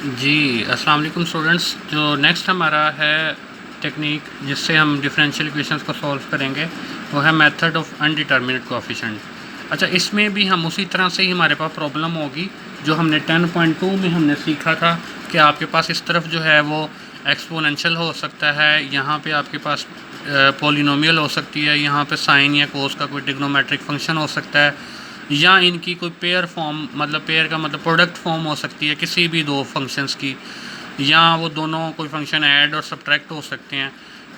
जी, अस्सलाम वालेकुम स्टूडेंट्स। जो नेक्स्ट हमारा है टेक्निक जिससे हम डिफरेंशियल इक्वेशंस को सॉल्व करेंगे वो है मेथड ऑफ अनडिटरमिनेट कोएफिशिएंट। अच्छा, इसमें भी हम उसी तरह से ही हमारे पास प्रॉब्लम होगी जो हमने 10.2 में हमने सीखा था कि आपके पास इस तरफ जो है वो एक्सपोनेंशियल हो सकता है, यहाँ पे आपके पास पॉलिनोमियल हो सकती है, यहाँ पे साइन या कोस का कोई ट्रिग्नोमेट्रिक फंक्शन हो सकता है, या इनकी कोई पेयर फॉर्म, मतलब पेयर का मतलब प्रोडक्ट फॉर्म हो सकती है किसी भी दो फंक्शंस की, या वो दोनों कोई फंक्शन ऐड और सब्ट्रैक्ट हो सकते हैं।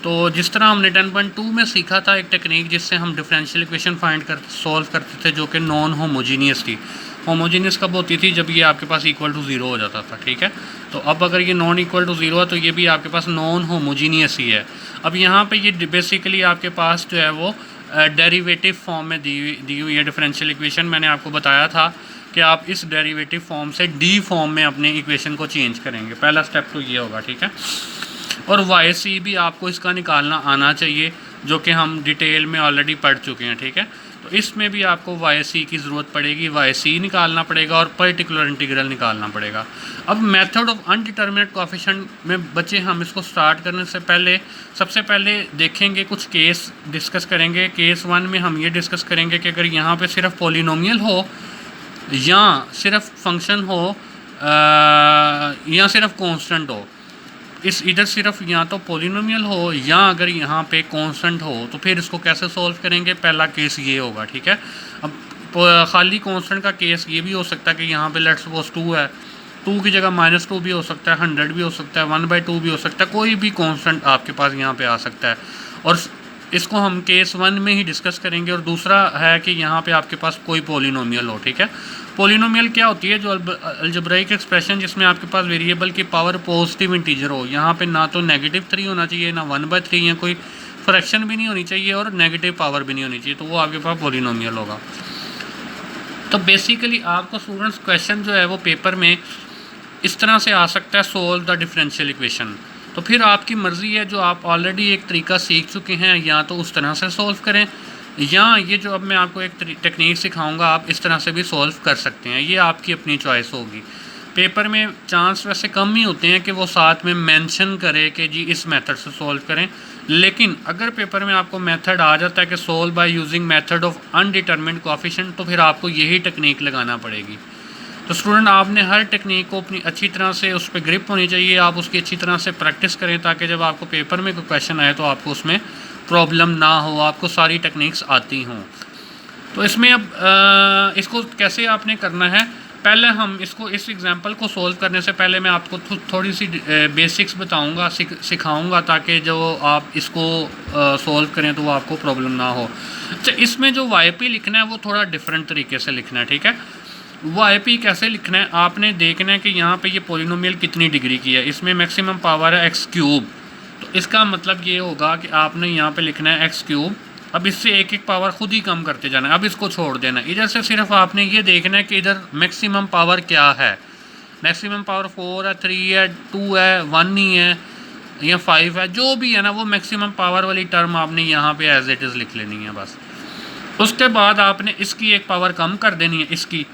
तो जिस तरह हमने 10.2 में सीखा था एक टेक्निक जिससे हम डिफरेंशियल इक्वेशन फाइंड कर सॉल्व करते थे जो कि नॉन होमोजीनियस थी। होमोजीनियस कब होती थी? जब ये आपके पास इक्वल टू ज़ीरो हो जाता था। ठीक है, तो अब अगर ये नॉन इक्वल टू ज़ीरो है तो ये भी आपके पास नॉन होमोजीनियस ही है। अब यहाँ पे ये बेसिकली आपके पास जो है वो डेरिवेटिव फॉर्म में दी हुई है डिफरेंशियल इक्वेशन। मैंने आपको बताया था कि आप इस डेरिवेटिव फॉर्म से डी फॉर्म में अपने इक्वेशन को चेंज करेंगे। पहला स्टेप तो ये होगा। ठीक है, और वाई सी भी आपको इसका निकालना आना चाहिए जो कि हम डिटेल में ऑलरेडी पढ़ चुके हैं। ठीक है, तो इसमें भी आपको वाई सी की ज़रूरत पड़ेगी, वाई सी निकालना पड़ेगा और पर्टिकुलर इंटीग्रल निकालना पड़ेगा। अब मेथड ऑफ अनडिटरमिनेट कोएफिशिएंट में बच्चे हम इसको स्टार्ट करने से पहले सबसे पहले देखेंगे, कुछ केस डिस्कस करेंगे। केस 1 में हम ये डिस्कस करेंगे कि अगर यहाँ पे सिर्फ पॉलिनोमियल हो या सिर्फ फंक्शन हो या सिर्फ कांस्टेंट हो, इस इधर सिर्फ या तो पॉलिनोमियल हो या अगर यहाँ पे कांस्टेंट हो, तो फिर इसको कैसे सॉल्व करेंगे? पहला केस ये होगा। ठीक है, अब खाली कांस्टेंट का केस ये भी हो सकता है कि यहाँ पे लेट्स सपोज 2 है, 2 की जगह -2 भी हो सकता है, 100 भी हो सकता है, 1/2 भी हो सकता है, कोई भी कांस्टेंट आपके पास यहाँ पे आ सकता है। और इसको हम केस 1 में ही डिस्कस करेंगे। और दूसरा है कि यहाँ पे आपके पास कोई पॉलिनोमियल हो। ठीक है, पॉलिनोमियल क्या होती है? जो अलजेब्राइक एक्सप्रेशन जिसमें आपके पास वेरिएबल की पावर पॉजिटिव इंटीजर हो। यहाँ पे ना तो -3 होना चाहिए, ना 1/3, या कोई फ्रैक्शन भी नहीं होनी चाहिए और नेगेटिव पावर भी नहीं होनी चाहिए, तो वो आपके पास पॉलिनोमियल होगा। तो बेसिकली आपको स्टूडेंट्स क्वेश्चन जो है वो पेपर में इस तरह से आ सकता है, सोल्व द डिफरेंशियल इक्वेशन। तो फिर आपकी मर्ज़ी है, जो आप ऑलरेडी एक तरीका सीख चुके हैं या तो उस तरह से सॉल्व करें, या ये जो अब मैं आपको एक टेक्निक सिखाऊंगा आप इस तरह से भी सॉल्व कर सकते हैं। ये आपकी अपनी चॉइस होगी। पेपर में चांस वैसे कम ही होते हैं कि वो साथ में मेंशन करे कि जी इस मेथड से सॉल्व करें, लेकिन अगर पेपर में आपको मेथड आ जाता है कि solve by using method of undeterminate coefficient, तो फिर आपको यही टेक्निक लगाना पड़ेगी। तो स्टूडेंट, आपने हर टेक्निक को अपनी अच्छी तरह से उस पर ग्रिप होनी चाहिए, आप उसकी अच्छी तरह से प्रैक्टिस करें ताकि जब आपको पेपर में कोई क्वेश्चन आए तो आपको उसमें प्रॉब्लम ना हो, आपको सारी टेक्निक्स आती हों। तो इसमें अब इसको कैसे आपने करना है, पहले हम इसको इस एग्जांपल को सॉल्व करने से पहले मैं आपको थोड़ी सी बेसिक्स बताऊंगा, सिखाऊंगा, ताकि जो आप इसको सॉल्व करें तो वो आपको प्रॉब्लम ना हो। अच्छा, इसमें जो वाई पी लिखना है वो थोड़ा डिफरेंट तरीके से लिखना है। ठीक है, वाई पी कैसे लिखना है, आपने देखना है कि यहाँ पे ये पॉलिनोमियल कितनी डिग्री की है। इसमें मैक्सिमम पावर है x³, तो इसका मतलब ये होगा कि आपने यहाँ पे लिखना है x³। अब इससे एक एक पावर खुद ही कम करते जाना है। अब इसको छोड़ देना, इधर से सिर्फ आपने ये देखना है कि इधर मैक्सिमम पावर क्या है। मैक्सिमम पावर 4 है, 3 है, 2 है, 1 ही है या 5 है, जो भी है ना, वो मैक्सिमम पावर वाली टर्म आपने यहाँ पे एज इट इज़ लिख लेनी है बस। उसके बाद आपने इसकी एक पावर कम कर देनी है,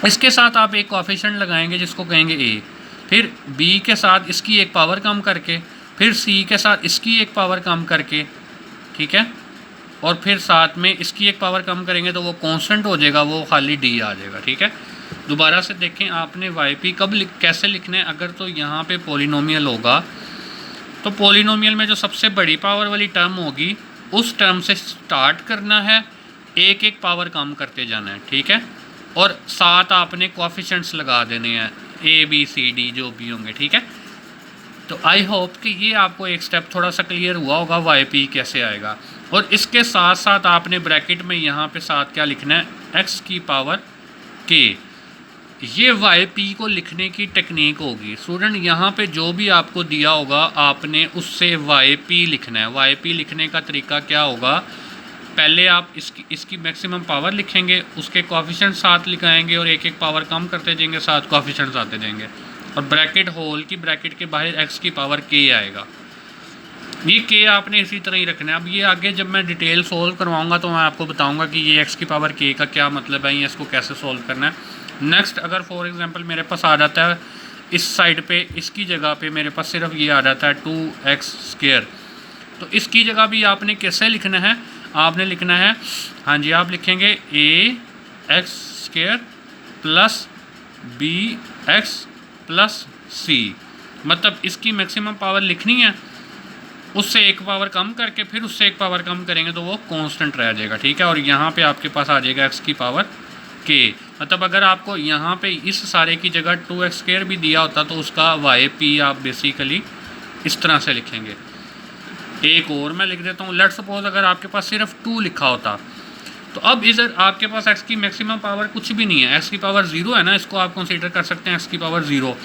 इसके साथ आप एक कोएफिशिएंट लगाएंगे जिसको कहेंगे a, फिर b के साथ इसकी एक पावर कम करके, फिर c के साथ इसकी एक पावर कम करके, ठीक है, और फिर साथ में इसकी एक पावर कम करेंगे तो वो कांस्टेंट हो जाएगा, वो खाली d आ जाएगा। ठीक है, दोबारा से देखें आपने वाई पी कैसे लिखना है। अगर तो यहाँ पे पॉलिनोमियल होगा तो पॉलिनोमियल में जो सबसे बड़ी पावर वाली टर्म होगी उस टर्म से स्टार्ट करना है, एक एक पावर कम करते जाना है। ठीक है, और साथ आपने कोएफिशिएंट्स लगा देने हैं a b c d जो भी होंगे। ठीक है, तो आई होप कि ये आपको एक स्टेप थोड़ा सा क्लियर हुआ होगा वाई पी कैसे आएगा। और इसके साथ साथ आपने ब्रैकेट में यहाँ पे साथ क्या लिखना है, x⁻k। ये वाई पी को लिखने की टेक्निक होगी। स्टूडेंट, यहाँ पे जो भी आपको दिया होगा आपने उससे वाई पी लिखना है। वाई पी लिखने का तरीका क्या होगा, पहले आप इसकी मैक्सिमम पावर लिखेंगे, उसके कोएफिशिएंट साथ लिखाएंगे और एक एक पावर कम करते जाएंगे, साथ कोएफिशिएंट्स आते जाएंगे, और ब्रैकेट होल की ब्रैकेट के बाहर x⁻k आएगा। ये k आपने इसी तरह ही रखना है। अब ये आगे जब मैं डिटेल सोल्व करवाऊंगा तो मैं आपको बताऊंगा कि ये x⁻k का क्या मतलब है, या इसको कैसे सोल्व करना है। नेक्स्ट, अगर फॉर एग्जांपल मेरे पास आ जाता है इस साइड पे इसकी जगह पे मेरे पास सिर्फ ये आ जाता है 2x²। तो इसकी जगह भी आपने कैसे लिखना है, आपने लिखना है, हाँ जी, आप लिखेंगे ax² plus bx plus c। मतलब इसकी मैक्सिमम पावर लिखनी है, उससे एक पावर कम करके फिर उससे एक पावर कम करेंगे तो वो कांस्टेंट रह जाएगा, ठीक है। और यहाँ पे आपके पास आ जाएगा x की पावर k। मतलब अगर आपको यहाँ पे इस सारे की जगह 2x² भी दिया होता तो उसका yp आप बेसिकली इस तरह से लिखेंगे। एक और मैं लिख देता हूँ, लेट्स सपोज अगर आपके पास सिर्फ 2 लिखा होता, तो अब इधर आपके पास x की मैक्सिमम पावर कुछ भी नहीं है, x की पावर 0 है ना, इसको आप कंसीडर कर सकते हैं x की पावर 0।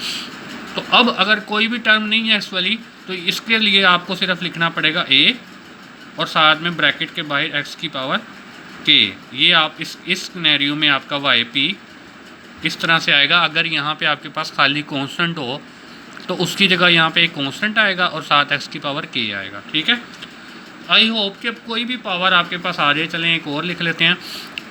तो अब अगर कोई भी टर्म नहीं है x वाली, तो इसके लिए आपको सिर्फ लिखना पड़ेगा a और साथ में ब्रैकेट के बाहर x की पावर k। ये आप इस सिनेरियो में आपका yp इस तरह से आएगा। अगर यहाँ पे आपके पास खाली कांस्टेंट हो तो उसकी जगह यहाँ पे एक कांस्टेंट आएगा और साथ x की पावर k आएगा, ठीक है। आई होप कि अब कोई भी पावर आपके पास आ जाए। चलें एक और लिख लेते हैं,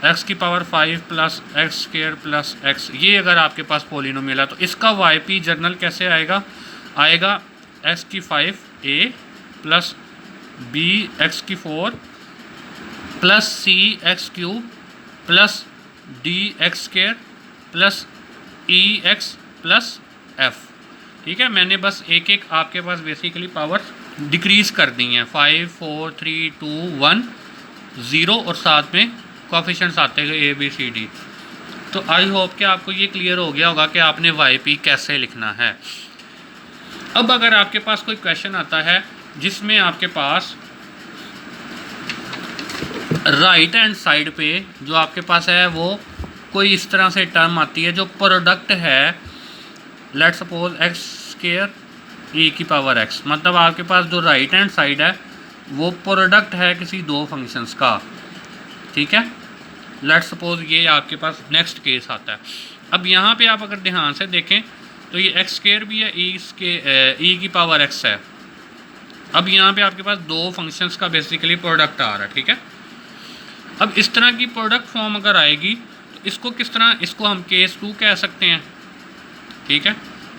x की power 5 plus x² plus x। ये अगर आपके पास पोलिनोमियल है तो इसका yp जर्नल कैसे आएगा, आएगा x की 5a प्लस b x की 4 plus c x³ plus d x² plus e x plus f, ठीक है। मैंने बस एक एक आपके पास बेसिकली पावर डिक्रीज़ कर दी हैं, 5 4 3 2 1 0 और साथ में कोफिशिएंट्स आते हैं a b c d। तो आई होप कि आपको ये क्लियर हो गया होगा कि आपने yp कैसे लिखना है। अब अगर आपके पास कोई क्वेश्चन आता है जिसमें आपके पास राइट हैंड साइड पे जो आपके पास है वो कोई इस तरह से टर्म आती है जो प्रोडक्ट है, लेट्स सपोज x² e की पावर x। मतलब आपके पास जो राइट हैंड साइड है वो प्रोडक्ट है किसी दो फंक्शंस का, ठीक है। लेट्स सपोज ये आपके पास नेक्स्ट केस आता है। अब यहाँ पे आप अगर ध्यान से देखें तो ये x² भी है, e की पावर x है। अब यहाँ पे आपके पास दो फंक्शंस का बेसिकली प्रोडक्ट आ रहा है, ठीक है। अब इस तरह की प्रोडक्ट फॉर्म अगर आएगी तो इसको किस तरह, इसको हम केस 2 कह सकते हैं, ठीक है।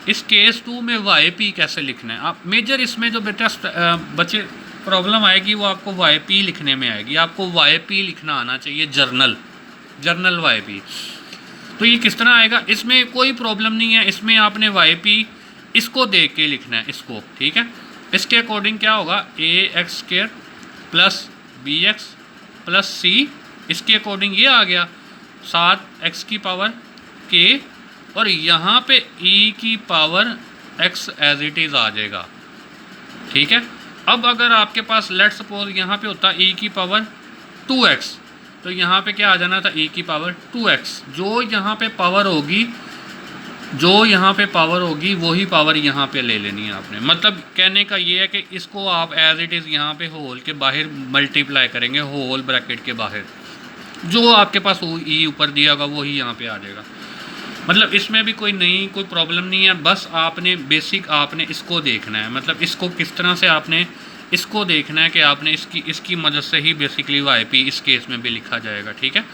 इस केस 2 में yp कैसे लिखना है, आप मेजर इसमें जो बेटा बच्चे प्रॉब्लम आएगी वो आपको yp लिखने में आएगी। आपको yp लिखना आना चाहिए, जर्नल yp। तो ये किस तरह आएगा, इसमें कोई प्रॉब्लम नहीं है, इसमें आपने yp इसको देख के लिखना है, इसको, ठीक है। इसके अकॉर्डिंग क्या होगा, ax² plus bx plus c, इसके अकॉर्डिंग ये आ गया, साथ x की पावर k और यहाँ पे e की power x as it is आ जाएगा, ठीक है। अब अगर आपके पास लेट्स सपोज यहाँ पे होता e की पावर 2x, तो यहाँ पे क्या आ जाना था, e की पावर 2x। जो यहाँ पे पावर होगी वही पावर यहाँ पे ले लेनी है आपने। मतलब कहने का ये है कि इसको आप एज इट इज़ यहाँ पे होल के बाहर मल्टीप्लाई करेंगे, होल ब्रैकेट के बाहर जो आपके पास ई ऊपर दिया होगा वही यहाँ पे आ जाएगा। मतलब इसमें भी कोई प्रॉब्लम नहीं है, बस आपने बेसिक आपने इसको देखना है। मतलब इसको किस तरह से आपने इसको देखना है कि आपने इसकी मदद से ही बेसिकली yp इस केस में भी लिखा जाएगा, ठीक है।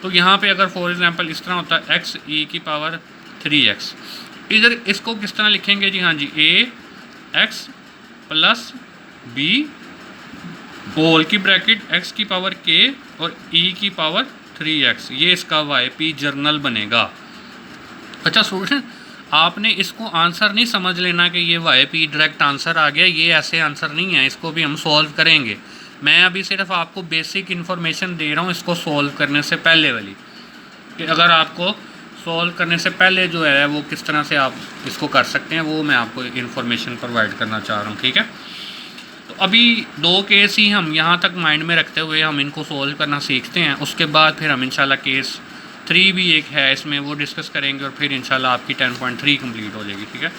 तो यहाँ पे अगर फॉर एग्जांपल इस तरह होता है x e की पावर 3x, इधर इसको किस तरह लिखेंगे जी, हाँ जी, ax प्लस b होल की ब्रैकेट x की पावर k और e की पावर 3x, ये इसका yp जर्नल बनेगा। अच्छा स्टूडेंट, आपने इसको आंसर नहीं समझ लेना कि ये yp डायरेक्ट आंसर आ गया, ये ऐसे आंसर नहीं है, इसको भी हम सॉल्व करेंगे। मैं अभी सिर्फ आपको बेसिक इन्फॉर्मेशन दे रहा हूँ इसको सॉल्व करने से पहले वाली, कि अगर आपको सॉल्व करने से पहले जो है वो किस तरह से आप इसको कर सकते हैं वो मैं आपको इन्फॉर्मेशन प्रोवाइड करना चाह रहा हूँ, ठीक है। तो अभी 2 केस ही हम यहाँ तक माइंड में रखते हुए हम इनको सॉल्व करना सीखते हैं, उसके बाद फिर हम इंशाल्लाह केस 3 भी एक है इसमें वो डिस्कस करेंगे और फिर इंशाल्लाह आपकी 10.3 कंप्लीट हो जाएगी, ठीक है।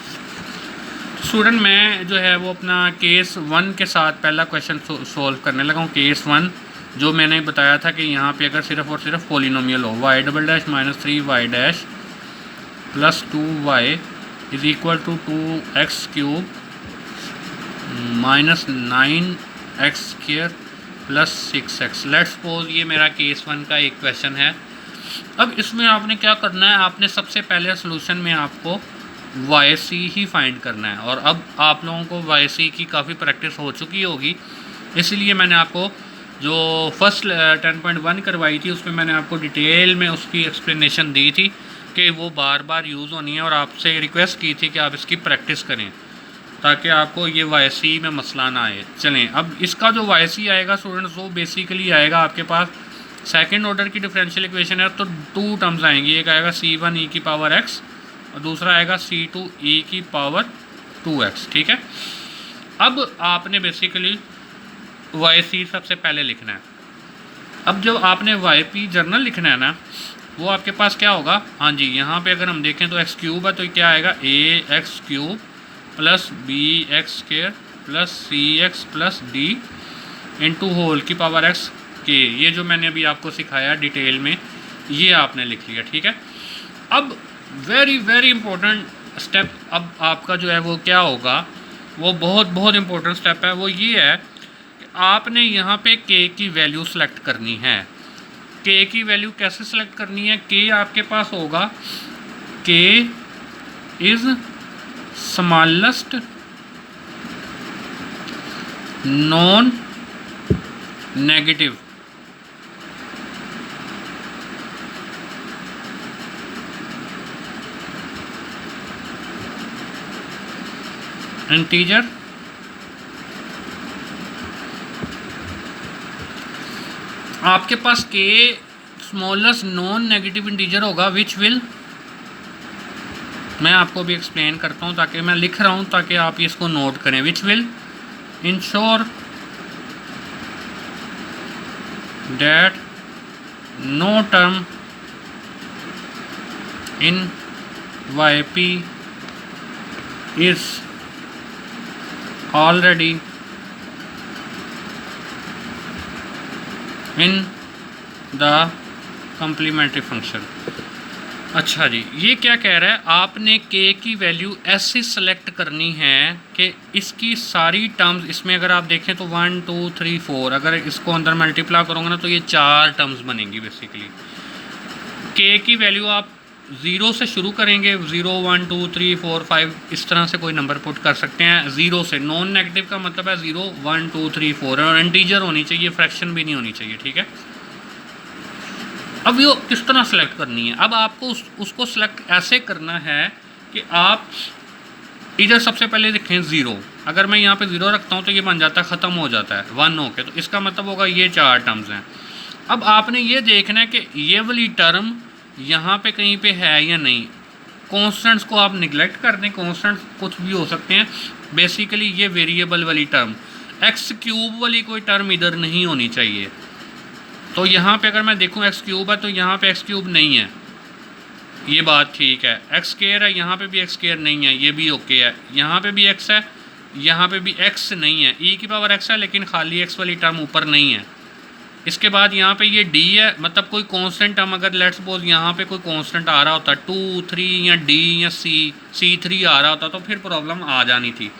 स्टूडेंट मैं जो है वो अपना केस 1 के साथ पहला क्वेश्चन सॉल्व करने लगा हूँ। केस 1 जो मैंने बताया था कि यहाँ पे अगर सिर्फ और सिर्फ पोलिनोमियल हो, y double dash minus 3y dash plus 2y is equal to 2x³ minus 9x² plus 6x। Let's suppose ये मेरा केस 1 का एक क्वेश्चन है। अब इसमें आपने क्या करना है, आपने सबसे पहले सोल्यूशन में आपको वाई सी ही फाइंड करना है। और अब आप लोगों को वाई सी की काफ़ी प्रैक्टिस हो चुकी होगी, इसलिए मैंने आपको जो फर्स्ट 10.1 करवाई थी उसमें मैंने आपको डिटेल में उसकी एक्सप्लेनेशन दी थी कि वो बार बार यूज़ होनी है, और आपसे रिक्वेस्ट की थी कि आप इसकी प्रैक्टिस करें ताकि आपको ये वाई सी में मसला ना आए। चलें, अब इसका जो वाई सी आएगा स्टूडेंट्स, वो बेसिकली आएगा आपके पास सेकेंड ऑर्डर की डिफरेंशियल इक्वेशन है तो 2 टर्म्स आएंगी। एक आएगा c1 e की पावर x और दूसरा आएगा c2 e की पावर 2x। ठीक है, अब आपने बेसिकली वाई सी सबसे पहले लिखना है। अब जब आपने वाई पी जर्नल लिखना है ना, वो आपके पास क्या होगा, हाँ जी, यहाँ पे अगर हम देखें तो एक्स क्यूब है तो क्या आएगा a x cube plus b x square plus c x plus d into whole की पावर एक्स के। ये जो मैंने अभी आपको सिखाया डिटेल में, ये आपने लिख लिया। ठीक है, अब वेरी वेरी इंपॉर्टेंट स्टेप अब आपका जो है वो क्या होगा, वो बहुत बहुत इंपॉर्टेंट स्टेप है। वो ये है कि आपने यहाँ पे के की वैल्यू सेलेक्ट करनी है। के की वैल्यू कैसे सेलेक्ट करनी है, के आपके पास होगा के is smallest non negative integer आपके पास के स्मॉलेस्ट नॉन नेगेटिव इंटीजर होगा विच विल, मैं आपको भी एक्सप्लेन करता हूँ ताकि मैं लिख रहा हूँ ताकि आप इसको नोट करें। Which will ensure that no term in y p is already in the complementary function. अच्छा जी, ये क्या कह रहा है, आपने के की वैल्यू ऐसे सेलेक्ट करनी है कि इसकी सारी टर्म्स, इसमें अगर आप देखें तो 1 2 3 4, अगर इसको अंदर मल्टीप्लाई करोगे ना तो ये 4 टर्म्स बनेंगी बेसिकली। के की वैल्यू आप 0 से शुरू करेंगे, 0 1 2 3 4 5 इस तरह से कोई नंबर पुट कर सकते हैं 0 से। नॉन नेगेटिव का मतलब है 0 1 2 3 4, और इंटीजर होनी चाहिए, फ्रैक्शन भी नहीं होनी चाहिए। ठीक है, अब ये किस तरह सेलेक्ट करनी है, अब आपको उसको सेलेक्ट ऐसे करना है कि आप इधर सबसे पहले देखें 0, अगर मैं यहाँ पे 0 रखता हूँ तो ये बन जाता है, ख़त्म हो जाता है 1 होके, तो इसका मतलब होगा ये 4 टर्म्स हैं। अब आपने ये देखना है कि ये वाली टर्म यहाँ पे कहीं पे है या नहीं। कॉन्स्टेंट्स को आप निगलेक्ट कर दें, कॉन्स्टेंट्स कुछ भी हो सकते हैं। बेसिकली ये वेरिएबल वाली टर्म, एक्स क्यूब वाली कोई टर्म इधर नहीं होनी चाहिए। तो यहाँ पे अगर मैं देखूँ एक्स क्यूब है तो यहाँ पे एक्स क्यूब नहीं है, ये बात ठीक है। एक्स स्क्वायर है, यहाँ पे भी एक्स स्क्वायर नहीं है, ये भी ओके है। यहाँ पे भी एक्स है, यहाँ पे भी एक्स नहीं है, ई की पावर एक्स है लेकिन खाली एक्स वाली टर्म ऊपर नहीं है। इसके बाद यहाँ पे ये डी है, मतलब कोई कांस्टेंट टर्म, अगर लेट्स सपोज यहाँ पे कोई कांस्टेंट आ रहा होता 2 3 या डी या C3 आ रहा होता तो फिर प्रॉब्लम आ जानी थी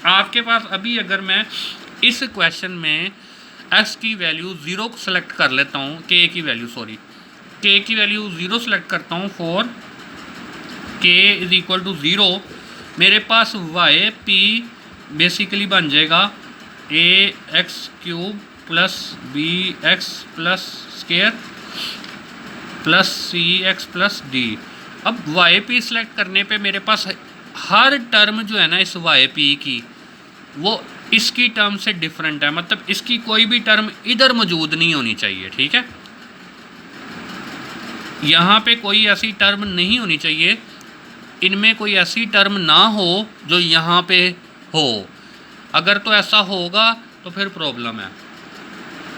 आपके पास। अभी अगर मैं इस क्वेश्चन में एक्स की वैल्यू 0 को सेलेक्ट कर लेता हूँ, के की वैल्यू 0 सेलेक्ट करता हूँ फॉर के इज़ इक्वल टू 0, मेरे पास वाई पी बेसिकली बन जाएगा a x cube plus b x plus square plus c x plus d. अब वाई पी सेलेक्ट करने पे मेरे पास हर टर्म जो है ना इस वाई पी की, वो इसकी टर्म से डिफरेंट है, मतलब इसकी कोई भी टर्म इधर मौजूद नहीं होनी चाहिए। ठीक है, यहाँ पे कोई ऐसी टर्म नहीं होनी चाहिए, इनमें कोई ऐसी टर्म ना हो जो यहाँ पे हो। अगर तो ऐसा होगा तो फिर प्रॉब्लम है,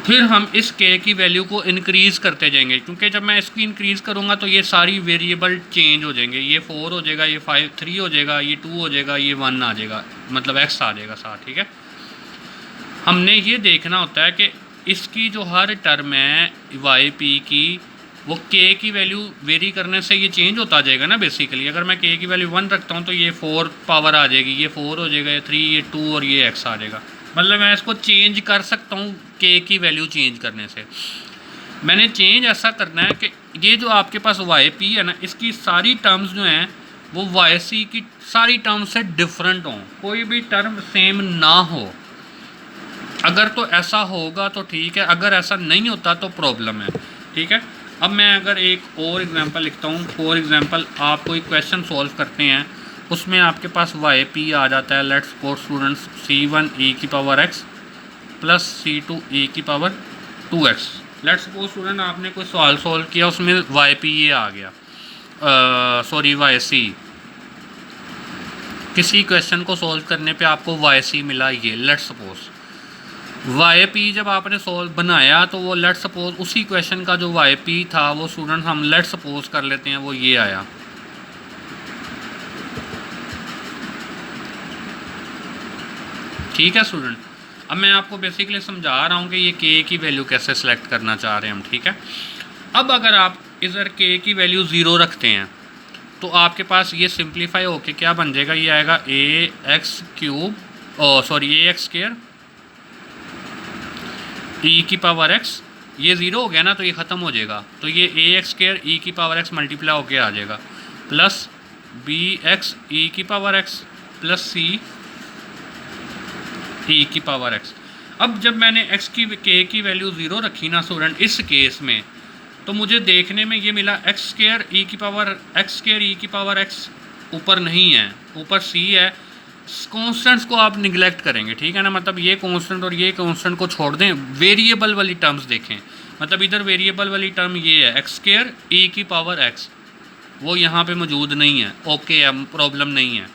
फिर हम इस के की वैल्यू को इंक्रीज़ करते जाएंगे, क्योंकि जब मैं इसकी इंक्रीज़ करूँगा तो ये सारी वेरिएबल चेंज हो जाएंगे। ये 4 हो जाएगा, ये 3 हो जाएगा, ये 2 हो जाएगा, ये 1 आ जाएगा, मतलब x आ जाएगा साथ। ठीक है, हमने ये देखना होता है कि इसकी जो हर टर्म है वाई पी की, वो के की वैल्यू वेरी करने से ये चेंज होता जाएगा ना बेसिकली। अगर मैं के की वैल्यू 1 रखता हूँ तो ये 4 पावर आ जाएगी, ये 4 हो जाएगा, ये 3, ये 2 और ये x आ जाएगा। मतलब मैं इसको चेंज कर सकता हूँ के की वैल्यू चेंज करने से। मैंने चेंज ऐसा करना है कि ये जो आपके पास वाई पी है ना, इसकी सारी टर्म्स जो हैं वो वाई सी की सारी टर्म से डिफरेंट हों, कोई भी टर्म सेम ना हो। अगर तो ऐसा होगा तो ठीक है, अगर ऐसा नहीं होता तो प्रॉब्लम है, ठीक है। अब मैं अगर एक और एग्जांपल लिखता हूँ। फॉर एग्जांपल आप कोई क्वेश्चन सॉल्व करते हैं, उसमें आपके पास वाई पी आ जाता है। Let's suppose students C1 e की power x plus C2 e की power 2x। Let's suppose student आपने कोई सवाल सॉल्व किया, उसमें वाई पी ये आ गया, सॉरी वाई सी। किसी क्वेश्चन को सॉल्व करने पे आपको वाई सी मिला ये, लेट्स सपोज वाई पी जब आपने सॉल्व बनाया तो वो लेट्स सपोज उसी क्वेश्चन का जो वाई पी था वो स्टूडेंट हम लेट्स सपोज कर लेते हैं वो ये आया। ठीक है स्टूडेंट, अब मैं आपको बेसिकली समझा रहा हूँ कि ये के की वैल्यू कैसे सिलेक्ट करना चाह रहे हैं हम, ठीक है। अब अगर आप इधर के की वैल्यू 0 रखते हैं तो आपके पास ये सिंप्लीफाई होके क्या बन जाएगा, ये आएगा AX³ सॉरी AX² e की पावर x। ये 0 हो गया ना तो ये ख़त्म हो जाएगा, तो ये AX² e की पावर x मल्टीप्लाई होके आ जाएगा प्लस BX e की power x plus C e की पावर x। अब जब मैंने x की k की वैल्यू 0 रखी ना स्टूडेंट इस केस में, तो मुझे देखने में ये मिला x² e की पावर x ऊपर नहीं है, ऊपर c है। कॉन्स्टेंट्स को आप निगलेक्ट करेंगे, ठीक है ना, मतलब ये कॉन्स्टेंट और ये कॉन्स्टेंट को छोड़ दें, वेरिएबल वाली टर्म्स देखें। मतलब इधर वेरिएबल वाली टर्म ये है x² e की पावर x, वो यहाँ पे मौजूद नहीं है, ओके है, प्रॉब्लम नहीं है।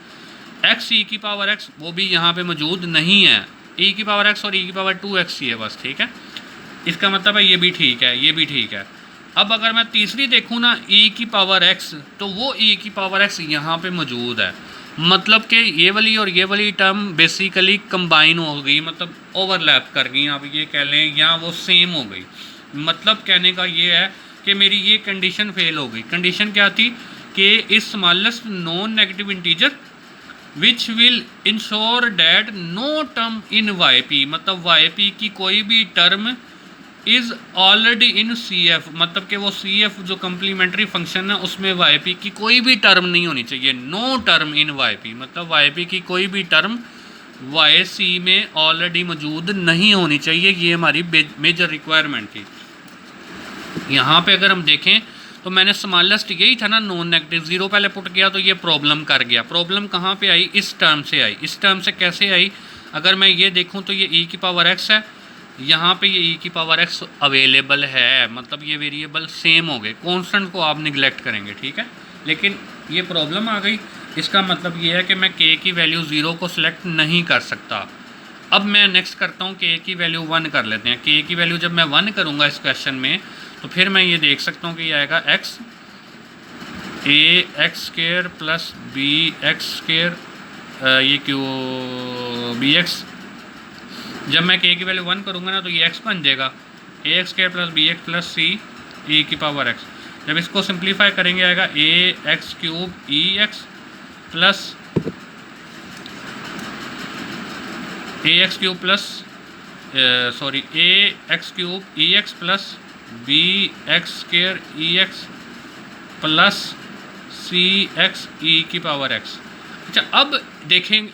x e की पावर x वो भी यहाँ पे मौजूद नहीं है, e की पावर x और e की पावर 2x ही है बस, ठीक है। इसका मतलब है ये भी ठीक है, ये भी ठीक है। अब अगर मैं तीसरी देखूँ ना e की पावर x, तो वो e की पावर x यहाँ पे मौजूद है। मतलब कि ये वाली और ये वाली टर्म बेसिकली कंबाइन हो गई, मतलब ओवरलैप कर गई, आप ये कह लें, या वो सेम हो गई। मतलब कहने का ये है कि मेरी ये कंडीशन फेल हो गई। कंडीशन क्या थी कि इस smallest non negative integer which will ensure that no term in y p, मतलब वाई पी की कोई भी term is already in c f, मतलब कि वो सी एफ जो कम्प्लीमेंट्री फंक्शन है उसमें वाई पी की कोई भी टर्म नहीं होनी चाहिए। No term in y p मतलब वाई पी की कोई भी टर्म वाई सी में ऑलरेडी मौजूद नहीं होनी चाहिए। ये हमारी मेजर रिक्वायरमेंट थी। यहाँ पे अगर हम देखें तो मैंने स्मॉलेस्ट यही था ना, नॉन नेगेटिव, 0 पहले पुट किया तो ये प्रॉब्लम कर गया। प्रॉब्लम कहाँ पे आई, इस टर्म से आई। इस टर्म से कैसे आई, अगर मैं ये देखूँ तो ये e की पावर x है, यहाँ पे ये e की पावर x अवेलेबल है, मतलब ये वेरिएबल सेम हो गए। कॉन्स्टेंट को आप निगलेक्ट करेंगे, ठीक है, लेकिन ये प्रॉब्लम आ गई। इसका मतलब ये है कि मैं k की वैल्यू 0 को सिलेक्ट नहीं कर सकता। अब मैं नेक्स्ट करता हूँ, k की वैल्यू 1 कर लेते हैं। k की वैल्यू जब मैं 1 करूँगा इस क्वेश्चन में, तो फिर मैं ये देख सकता हूँ कि ये आएगा x AX² प्लस BX², ये क्यों BX। जब मैं k की वैल्यू 1 करूँगा ना तो ये x बन जाएगा, AX² plus BX plus C e की पावर x। जब इसको सिंप्लीफाई करेंगे आएगा AX³ EX plus AX³ plus sorry AX³ EX plus BX² EX plus CX e की पावर x। अच्छा, अब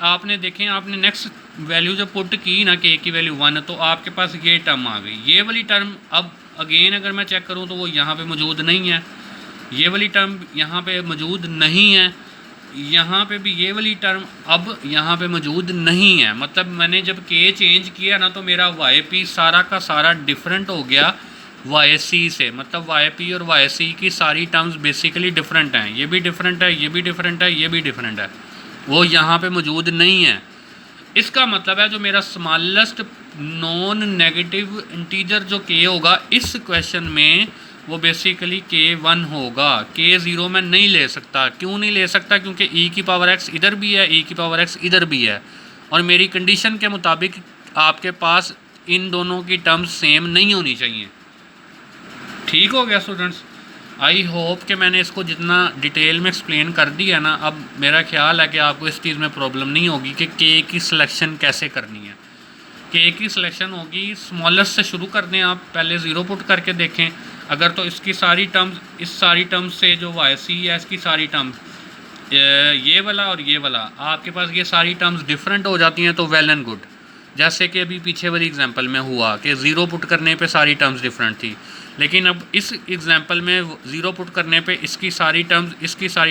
आपने नेक्स्ट वैल्यू जब पुट की ना k की वैल्यू 1, तो आपके पास ये टर्म आ गई। ये वाली टर्म अब अगेन अगर मैं चेक करूँ तो वो यहाँ पे मौजूद नहीं है, ये वाली टर्म यहाँ पे मौजूद नहीं है, यहाँ पे भी ये वाली टर्म अब यहाँ पे मौजूद नहीं है। मतलब मैंने जब k चेंज किया ना तो मेरा वाई पी सारा का सारा डिफरेंट हो गया वाई सी से। मतलब वाई पी और वाई सी की सारी टर्म्स बेसिकली डिफरेंट हैं, ये भी डिफरेंट है, ये भी डिफरेंट है, ये भी डिफरेंट है, वो यहाँ पे मौजूद नहीं है। इसका मतलब है जो मेरा स्मॉलेस्ट नॉन नेगेटिव इंटीजर जो k होगा इस क्वेश्चन में, वो बेसिकली k1 होगा। k0 मैं नहीं ले सकता। क्यों नहीं ले सकता, क्योंकि e की पावर x इधर भी है, e की पावर x इधर भी है, और मेरी कंडीशन के मुताबिक आपके पास इन दोनों की टर्म्स सेम नहीं होनी चाहिए। ठीक हो गया स्टूडेंट्स, आई होप कि मैंने इसको जितना डिटेल में एक्सप्लेन कर दिया ना, अब मेरा ख्याल है कि आपको इस चीज़ में प्रॉब्लम नहीं होगी कि k की सिलेक्शन कैसे करनी है। k की सिलेक्शन होगी, स्मॉलेस्ट से शुरू कर दें आप, पहले 0 पुट करके देखें। अगर तो इसकी सारी टर्म्स, इस सारी टर्म्स से जो वाई सी है इसकी सारी टर्म्स ये वाला और ये वाला आपके पास ये सारी टर्म्स डिफरेंट हो जाती हैं तो वेल एंड गुड। जैसे कि अभी पीछे वाली एग्जांपल में हुआ कि ज़ीरो पुट करने पे सारी टर्म्स डिफरेंट थी, लेकिन अब इस एग्जांपल में ज़ीरो पुट करने पे इसकी सारी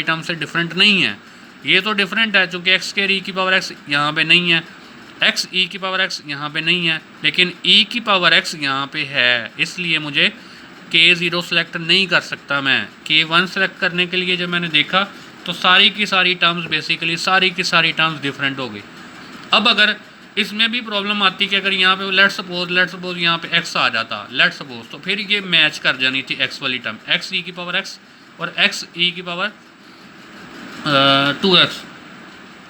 टर्म्स से डिफरेंट नहीं है। ये तो डिफरेंट है चूँकि एक्स स्क्वायर ई की पावर एक्स यहाँ पे नहीं है, एक्स ई की पावर एक्स यहाँ पे नहीं है, लेकिन ई की पावर एक्स यहाँ पे है, इसलिए मुझे के ज़ीरो सेलेक्ट नहीं कर सकता। मैं के वन सेलेक्ट करने के लिए जब मैंने देखा तो सारी की सारी टर्म्स बेसिकली सारी की सारी टर्म्स डिफरेंट हो गई। अब अगर इसमें भी प्रॉब्लम आती कि अगर यहाँ पे लेट्स सपोज यहाँ पे एक्स आ जाता, लेट्स सपोज, तो फिर ये मैच कर जानी थी एक्स वाली टर्म, एक्स ई की पावर एक्स और एक्स ई की पावर 2x,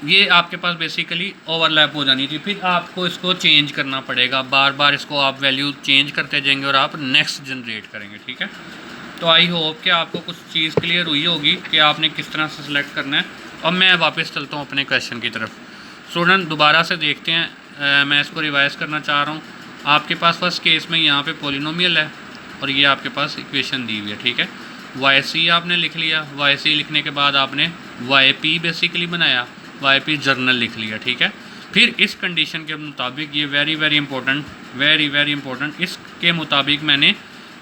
ये आपके पास बेसिकली ओवरलैप हो जानी थी। फिर आपको इसको चेंज करना पड़ेगा, बार बार इसको आप वैल्यू चेंज करते जाएंगे और आप नेक्स्ट जनरेट करेंगे। ठीक है, तो आई होप कि आपको कुछ चीज़ क्लियर हुई होगी कि आपने किस तरह से सिलेक्ट करना है। अब मैं वापस चलता हूँ अपने क्वेश्चन की तरफ। स्टूडेंट दोबारा से देखते हैं, मैं इसको रिवाइज़ करना चाह रहा हूँ। आपके पास फर्स्ट केस में यहाँ पे पॉलिनोमियल है और ये आपके पास इक्वेशन दी हुई है। ठीक है, वाई सी आपने लिख लिया, वाई सी लिखने के बाद आपने वाई पी बेसिकली बनाया, वाई पी जर्नल लिख लिया। ठीक है, फिर इस कंडीशन के मुताबिक ये वेरी वेरी इंपॉर्टेंट, इसके मुताबिक मैंने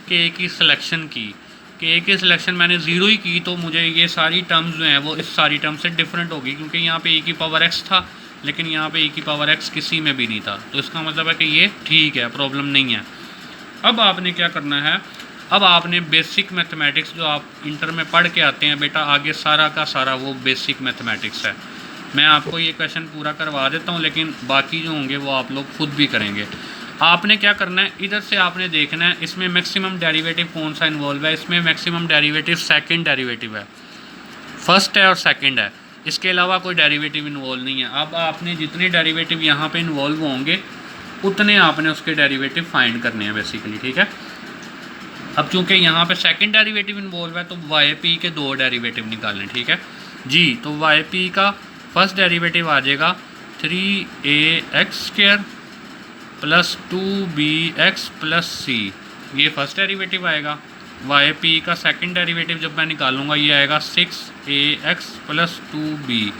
के की सिलेक्शन की, के की सिलेक्शन मैंने ज़ीरो ही की, तो मुझे ये सारी टर्म्स जो हैं वो इस सारी टर्म से डिफरेंट होगी, क्योंकि यहाँ पे ए की पावर एक्स था लेकिन यहाँ पे ए की पावर एक्स किसी में भी नहीं था, तो इसका मतलब है कि ये ठीक है, प्रॉब्लम नहीं है। अब आपने क्या करना है, अब आपने बेसिक मैथमेटिक्स जो आप इंटर में पढ़ के आते हैं बेटा, आगे सारा का सारा वो बेसिक मैथमेटिक्स है। मैं आपको ये क्वेश्चन पूरा करवा देता हूँ, लेकिन बाकी जो होंगे वो आप लोग खुद भी करेंगे। आपने क्या करना है, इधर से आपने देखना है इसमें मैक्सिमम डेरिवेटिव कौन सा इन्वॉल्व है। इसमें मैक्सिमम डेरिवेटिव सेकंड डेरिवेटिव है, फर्स्ट है और सेकंड है, इसके अलावा कोई डेरिवेटिव इन्वॉल्व नहीं है। अब आपने जितने डेरिवेटिव यहाँ पे इन्वॉल्व होंगे उतने आपने उसके डेरिवेटिव फाइंड करने हैं बेसिकली। ठीक है, अब चूँकि यहाँ पे सेकंड डेरिवेटिव इन्वॉल्व है तो वाई पी के दो डेरिवेटिव निकालने। ठीक है जी, तो वाई पी का फर्स्ट डेरिवेटिव आ जाएगा 3ax² प्लस 2bx प्लस सी, ये फर्स्ट डेरिवेटिव आएगा। वाई पी का सेकंड डेरिवेटिव जब मैं निकालूंगा ये आएगा 6ax प्लस 2b,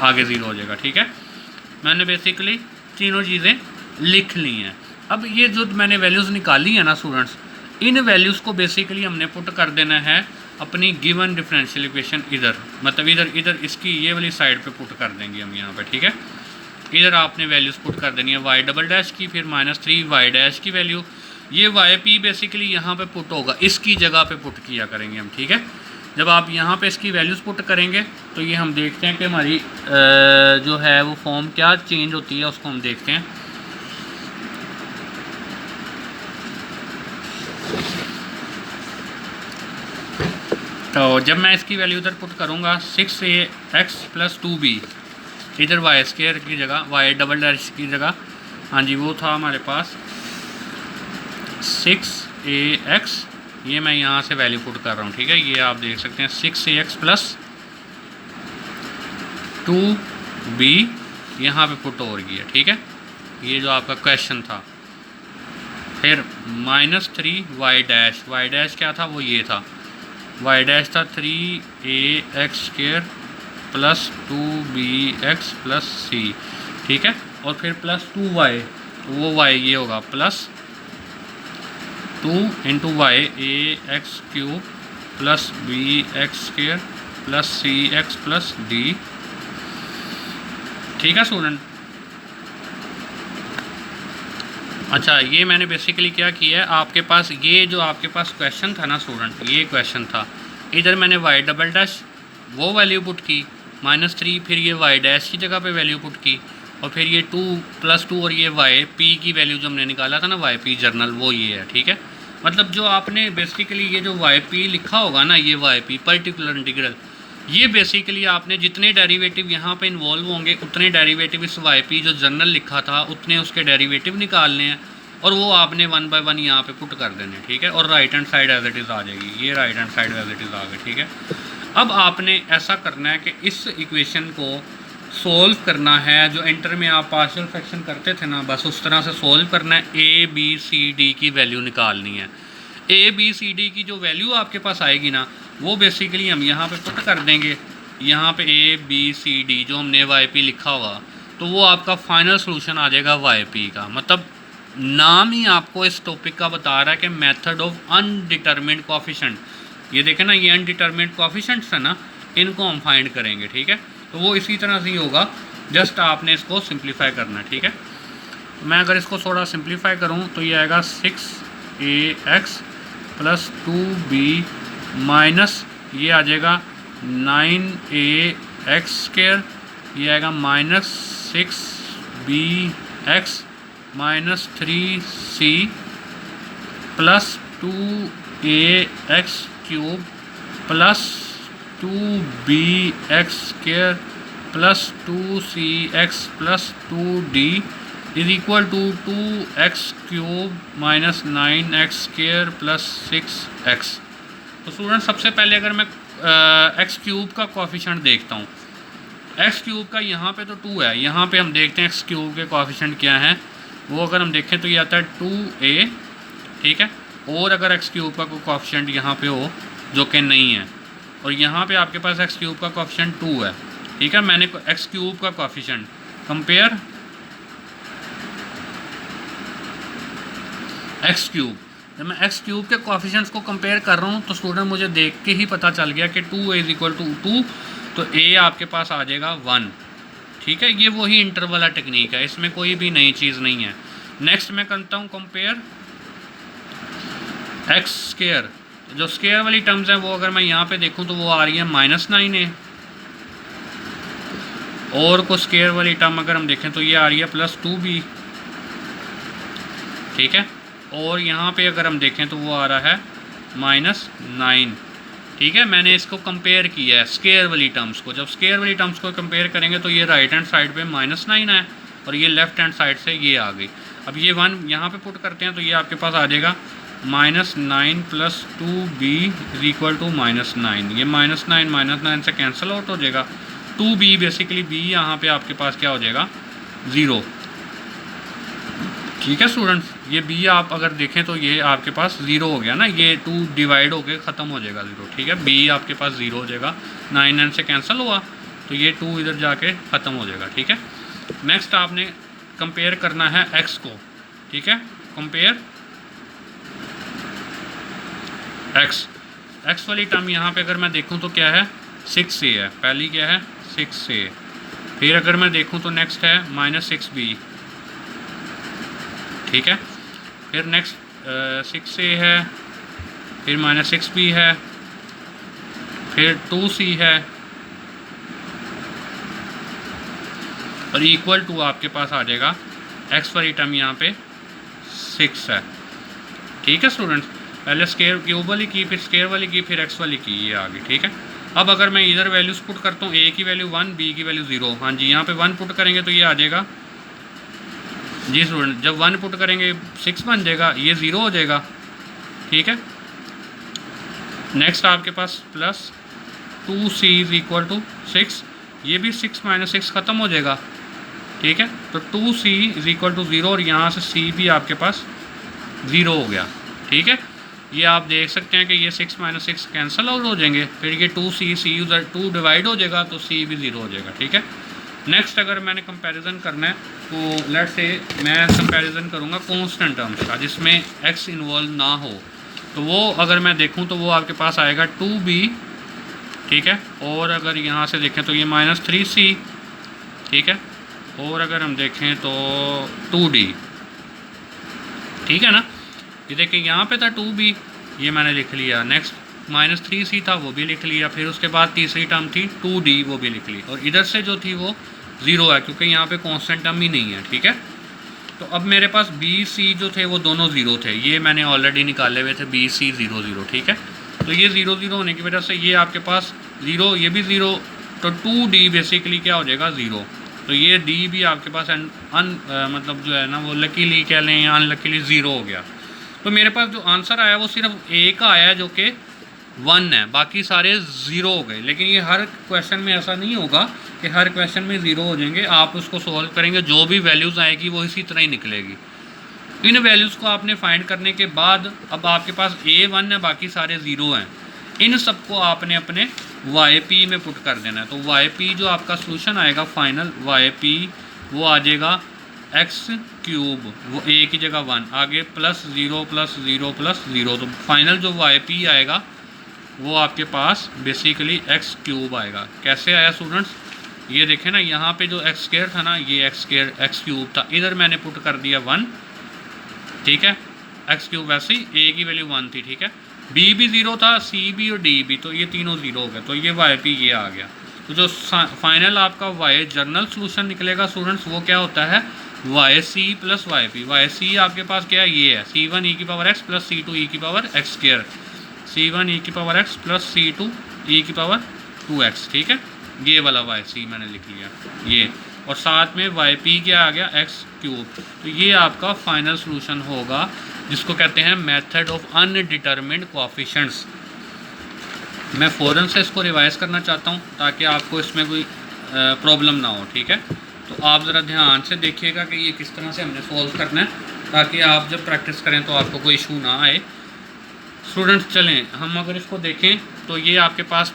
आगे ज़ीरो हो जाएगा। ठीक है, मैंने बेसिकली तीनों चीज़ें लिख ली हैं। अब ये जो मैंने वैल्यूज़ निकाली है ना स्टूडेंट्स, इन वैल्यूज़ को बेसिकली हमने पुट कर देना है अपनी गिवन डिफरेंशियल इक्वेशन इधर, मतलब इधर इसकी ये वाली साइड पे पुट कर देंगे हम यहाँ पे। ठीक है, इधर आपने वैल्यूज़ पुट कर देनी है वाई डबल डैश की, फिर -3y डैश की वैल्यू, ये वाई पी बेसिकली यहाँ पे पुट होगा, इसकी जगह पे पुट किया करेंगे हम। ठीक है, जब आप यहाँ पे इसकी वैल्यूज़ पुट करेंगे तो ये हम देखते हैं कि हमारी जो है वो फॉर्म क्या चेंज होती है, उसको हम देखते हैं। तो जब मैं इसकी वैल्यू इधर पुट करूँगा 6ax प्लस 2b, इधर वाई स्क्वायर की जगह वाई डबल डैश की जगह, हाँ जी वो था हमारे पास 6ax, ये मैं यहाँ से वैल्यू पुट कर रहा हूँ। ठीक है, ये आप देख सकते हैं 6ax प्लस 2b यहाँ पे पुट हो रही है। ठीक है, ये जो आपका क्वेश्चन था। फिर -3y डैश, वाई डैश क्या था, वो ये था, वाई डैश था 3ax² प्लस 2bx प्लस सी। ठीक है, और फिर प्लस 2y, तो वो y ये होगा plus 2 into y ax³ plus bx² plus cx plus d। ठीक है स्टूडेंट, अच्छा ये मैंने बेसिकली क्या किया है, आपके पास ये जो आपके पास क्वेश्चन था ना स्टूडेंट, ये क्वेश्चन था, इधर मैंने वाई डबल डैश वो वैल्यू पुट की -3, फिर ये वाई डैश की जगह पे वैल्यू पुट की, और फिर ये 2 + 2 और ये वाई पी की वैल्यू जो हमने निकाला था ना वाई पी जर्नल, वो ये है। ठीक है, मतलब जो आपने बेसिकली ये जो वाई पी लिखा होगा ना, ये वाई पी पर्टिकुलर इंटीग्रल, ये बेसिकली आपने जितने डेरिवेटिव यहाँ पे इन्वॉल्व होंगे उतने डेरिवेटिव इस वाई पी जो जर्नल लिखा था उतने उसके डेरिवेटिव निकालने हैं, और वो आपने 1 बाय 1 यहाँ पे पुट कर देने। ठीक है, और right hand side as it is आ जाएगी, ये right hand side as it is आ गई। ठीक है, अब आपने ऐसा करना है कि इस इक्वेशन को सोल्व करना है, जो इंटर में आप पार्शियल फ्रैक्शन करते थे ना, बस उस तरह से सोल्व करना है। ए बी सी डी की वैल्यू निकालनी है। ए बी सी डी की जो वैल्यू आपके पास आएगी ना, वो बेसिकली हम यहाँ पे पुट कर देंगे, यहाँ पे ए बी सी डी जो हमने वाई पी लिखा होगा, तो वो आपका फाइनल सोल्यूशन आ जाएगा वाई पी का। मतलब नाम ही आपको इस टॉपिक का बता रहा है कि मेथड ऑफ अनडिटरमिन्ड कोएफिशिएंट। ये देखें ना, ये अनडिटरमिन्ड कोएफिशिएंट्स है ना, इनको हम फाइंड करेंगे, ठीक है। तो वो इसी तरह से ही होगा, जस्ट आपने इसको सिंप्लीफाई करना है, ठीक है। मैं अगर इसको थोड़ा सिंप्लीफाई करूँ तो ये आएगा 6ax प्लस 2b माइनस ये आ जाएगा 9ax², ये आएगा minus 6bx minus 3c plus 2ax³ plus 2bx² plus 2cx plus 2d is equal to 2x³ minus 9x² plus 6x। तो स्टूडेंट सबसे पहले अगर मैं x³ का कोएफिशिएंट देखता हूँ, x³ का यहाँ पे तो 2 है, यहाँ पे हम देखते हैं x³ के कोएफिशिएंट क्या हैं। वो अगर हम देखें तो ये आता है 2a, ठीक है। और अगर x³ का कोई कोएफिशिएंट यहाँ पे हो जो कि नहीं है, और यहाँ पे आपके पास x³ का कोएफिशिएंट 2 है, ठीक है। मैंने x³ का कोएफिशिएंट कंपेयर x³, जब मैं x³ के कोएफिशिएंट्स को कंपेयर कर रहा हूँ तो स्टूडेंट मुझे देख के ही पता चल गया कि 2a इज इक्वल टू 2, तो a आपके पास आ जाएगा 1, ठीक है। ये वही इंटरवल वाला टेक्निक है, इसमें कोई भी नई चीज़ नहीं है। नेक्स्ट मैं करता हूँ कंपेयर x²। जो स्क्वायर वाली टर्म्स हैं वो अगर मैं यहाँ पे देखूँ तो वो आ रही है -9a, और को स्क्वायर वाली टर्म अगर हम देखें तो ये आ रही है +2b, ठीक है। और यहाँ पे अगर हम देखें तो वो आ रहा है -9, ठीक है। मैंने इसको कंपेयर किया है स्क्वायर वाली टर्म्स को। जब स्क्वायर वाली टर्म्स को कंपेयर करेंगे तो ये राइट हैंड साइड पे -9 है और ये लेफ्ट हैंड साइड से ये आ गई। अब ये 1 यहाँ पे पुट करते हैं तो ये आपके पास आ जाएगा -9 plus 2b is equal to -9। ये -9 से कैंसिल आउट हो जाएगा। 2b बेसिकली b यहाँ पे आपके पास क्या हो जाएगा 0, ठीक है स्टूडेंट्स। ये b आप अगर देखें तो ये आपके पास 0 हो गया ना, ये 2 डिवाइड होके ख़त्म हो जाएगा 0, ठीक है। b आपके पास 0 हो जाएगा, 9 से कैंसिल हुआ तो ये 2 इधर जाके ख़त्म हो जाएगा, ठीक है। नेक्स्ट आपने कंपेयर करना है x को, ठीक है। कंपेयर x वाली टर्म यहाँ पे अगर मैं देखूँ तो क्या है 6a है, पहली क्या है 6a। फिर अगर मैं देखूँ तो नेक्स्ट है -6b, ठीक है। फिर नेक्स्ट 6a है, फिर -6b है, फिर 2c है, और इक्वल टू आपके पास आ जाएगा x वाली टर्म यहाँ पे 6 है, ठीक है स्टूडेंट्स। पहले स्क्वायर क्यूब वाली की, फिर स्क्वायर वाली की, फिर x वाली की, ये आ गई, ठीक है। अब अगर मैं इधर वैल्यूज पुट करता हूँ, a की वैल्यू 1, b की वैल्यू 0, हाँ जी यहाँ पे 1 पुट करेंगे तो ये आ जाएगा जी स्टूडेंट। जब 1 पुट करेंगे 6 बन जाएगा, ये 0 हो जाएगा, ठीक है। नेक्स्ट आपके पास plus 2c is equal to 6, ये भी 6 - 6 ख़त्म हो जाएगा, ठीक है। तो 2c इज इक्वल टू 0, और यहाँ से c भी आपके पास 0 हो गया, ठीक है। ये आप देख सकते हैं कि ये 6 - 6 कैंसिल आउट हो जाएंगे, फिर ये 2c उधर 2 डिवाइड हो जाएगा तो c भी 0 हो जाएगा, ठीक है। नेक्स्ट अगर मैंने कंपैरिजन करना है तो लेट्स से मैं कंपैरिजन करूँगा कांस्टेंट टर्म्स का जिसमें x इन्वॉल्व ना हो, तो वो अगर मैं देखूँ तो वो आपके पास आएगा 2b, ठीक है। और अगर यहाँ से देखें तो ये -3c, ठीक है। और अगर हम देखें तो 2d, ठीक है ना। ये देखिए यहाँ पे था 2b, ये मैंने लिख लिया। नेक्स्ट -3c था, वो भी लिख लिया। फिर उसके बाद तीसरी टर्म थी 2d, वो भी लिख ली। और इधर से जो थी वो 0 है क्योंकि यहाँ पे कांस्टेंट टर्म ही नहीं है, ठीक है। तो अब मेरे पास b c जो थे वो दोनों 0 थे, ये मैंने ऑलरेडी निकाले हुए थे b c 0 0, ठीक है। तो ये 0 0 होने की वजह से ये आपके पास 0, ये भी 0, तो 2d बेसिकली क्या हो जाएगा 0। तो ये d भी आपके पास मतलब जो है ना वो लकीली कह लें या अनलकीली 0 हो गया। तो मेरे पास जो आंसर आया वो सिर्फ a का आया जो कि 1 है, बाकी सारे 0 हो गए। लेकिन ये हर क्वेश्चन में ऐसा नहीं होगा कि हर क्वेश्चन में 0 हो जाएंगे। आप उसको सॉल्व करेंगे, जो भी वैल्यूज़ आएगी वो इसी तरह ही निकलेगी। इन वैल्यूज़ को आपने फाइंड करने के बाद अब आपके पास a 1 है, बाकी सारे 0 हैं। इन सबको आपने अपने वाई पी में पुट कर देना है। तो वाई पी जो आपका सोल्यूशन आएगा फाइनल वाई पी वो आ जाएगा एक्स क्यूब, वो ए की जगह 1, आगे प्लस 0 प्लस 0 प्लस 0। तो फाइनल जो वाई पी आएगा वो आपके पास बेसिकली एक्स क्यूब आएगा। कैसे आया स्टूडेंट्स, ये देखें ना, यहाँ पे जो एक्स स्क्वायर था ना, ये एक्स स्क्वायर एक्स क्यूब था, इधर मैंने पुट कर दिया 1, ठीक है। एक्स क्यूब वैसे ही ए की वैल्यू 1 थी, ठीक है। बी भी 0 था, सी भी और डी भी, तो ये तीनों 0 हो गए। तो ये वाई पी ये आ गया। तो जो फाइनल आपका वाई जर्नल सोल्यूशन निकलेगा स्टूडेंट्स, वो क्या होता है, y c plus y p. Y c आपके पास क्या है, ये है C1 ई की पावर एक्स प्लस C2 ई की पावर एक्स स्क्वायर, C1 ई की पावर एक्स प्लस C2 ई की पावर 2x, ठीक है। ये वाला वाई सी मैंने लिख लिया ये, और साथ में वाई पी क्या आ गया, एक्स क्यूब। तो ये आपका फाइनल सोल्यूशन होगा, जिसको कहते हैं मेथड ऑफ अनडिटरमिन्ड कोएफिशिएंट्स। मैं फ़ौरन से इसको रिवाइज़ करना चाहता हूँ ताकि आपको इसमें कोई प्रॉब्लम ना हो, ठीक है। तो आप ज़रा ध्यान से देखिएगा कि ये किस तरह से हमने सॉल्व करना है, ताकि आप जब प्रैक्टिस करें तो आपको कोई इशू ना आए। स्टूडेंट्स चलें, हम अगर इसको देखें तो ये आपके पास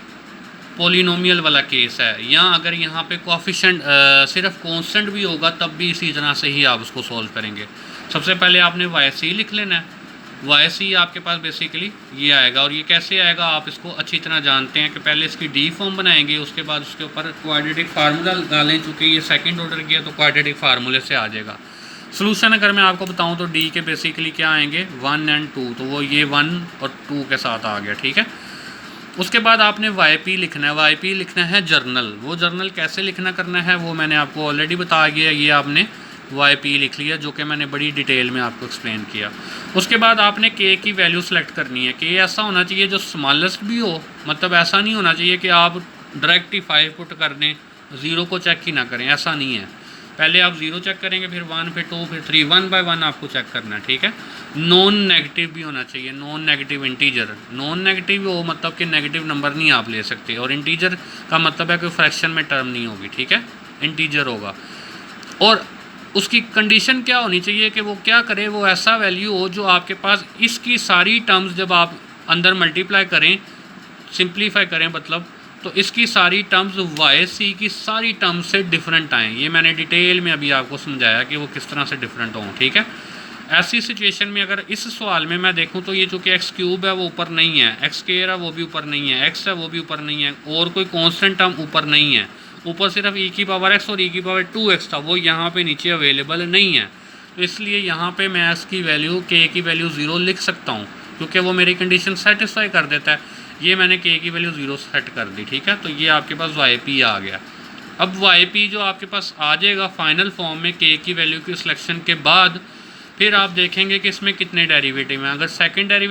पोलिनोमियल वाला केस है, या अगर यहाँ पे कोएफिशिएंट सिर्फ कांस्टेंट भी होगा तब भी इसी तरह से ही आप उसको सॉल्व करेंगे। सबसे पहले आपने वाई सी लिख लेना है। वाई सी आपके पास बेसिकली ये आएगा, और ये कैसे आएगा आप इसको अच्छी तरह जानते हैं कि पहले इसकी डी फॉर्म बनाएंगे, उसके बाद उसके ऊपर क्वाड्रेटिक फार्मूला डालें। चूँकि ये सेकंड ऑर्डर की है तो क्वाड्रेटिक फार्मूले से आ जाएगा सोल्यूशन। अगर मैं आपको बताऊं तो डी के बेसिकली क्या आएंगे, 1 और 2, तो वो ये 1 और 2 के साथ आ गया, ठीक है। उसके बाद आपने वाई पी लिखना है। वाई पी लिखना है जर्नल। वो जर्नल कैसे लिखना करना है वो मैंने आपको ऑलरेडी बता दिया। ये आपने वाई पी लिख लिया, जो कि मैंने बड़ी डिटेल में आपको एक्सप्लेन किया। उसके बाद आपने के की वैल्यू सेलेक्ट करनी है। के ऐसा होना चाहिए जो स्मॉलेस्ट भी हो, मतलब ऐसा नहीं होना चाहिए कि आप डायरेक्ट ही 5 पुट कर दें, 0 को चेक ही ना करें, ऐसा नहीं है। पहले आप 0 चेक करेंगे, फिर 1, फिर 2, फिर 3, 1 बाय 1 आपको चेक करना है, ठीक है। नॉन नेगेटिव भी होना चाहिए, non negative integer. Non negative हो मतलब कि नेगेटिव नंबर नहीं आप ले सकते, और इंटीजर का मतलब है कि फ्रैक्शन में टर्म नहीं होगी, ठीक है, इंटीजर होगा। और उसकी कंडीशन क्या होनी चाहिए कि वो क्या करे, वो ऐसा वैल्यू हो जो आपके पास इसकी सारी टर्म्स जब आप अंदर मल्टीप्लाई करें, सिंप्लीफाई करें मतलब, तो इसकी सारी टर्म्स वाई सी की सारी टर्म्स से डिफरेंट आएँ। ये मैंने डिटेल में अभी आपको समझाया कि वो किस तरह से डिफरेंट हों, ठीक है। ऐसी सिचुएशन में अगर इस सवाल में मैं देखूं तो ये जो कि एक्स क्यूब है वो ऊपर नहीं है, एक्स स्क्वायर है वो भी ऊपर नहीं है, एक्स है वो भी ऊपर नहीं है, और कोई कांस्टेंट टर्म ऊपर नहीं है। ऊपर सिर्फ ई की पावर एक्स और ई की पावर 2x था, वो यहाँ पे नीचे अवेलेबल नहीं है। तो इसलिए यहाँ पे मैं इसकी वैल्यू के की वैल्यू 0 लिख सकता हूँ, क्योंकि वो मेरी कंडीशन सेटिस्फाई कर देता है। ये मैंने के की वैल्यू 0 सेट कर दी, ठीक है। तो ये आपके पास वाई पी आ गया। अब वाई पी जो आपके पास आ जाएगा फाइनल फॉर्म में के की वैल्यू की सिलेक्शन के बाद, फिर आप देखेंगे कि इसमें कितने डेरिवेटिव हैं। अगर सेकंड डेरिवेटिव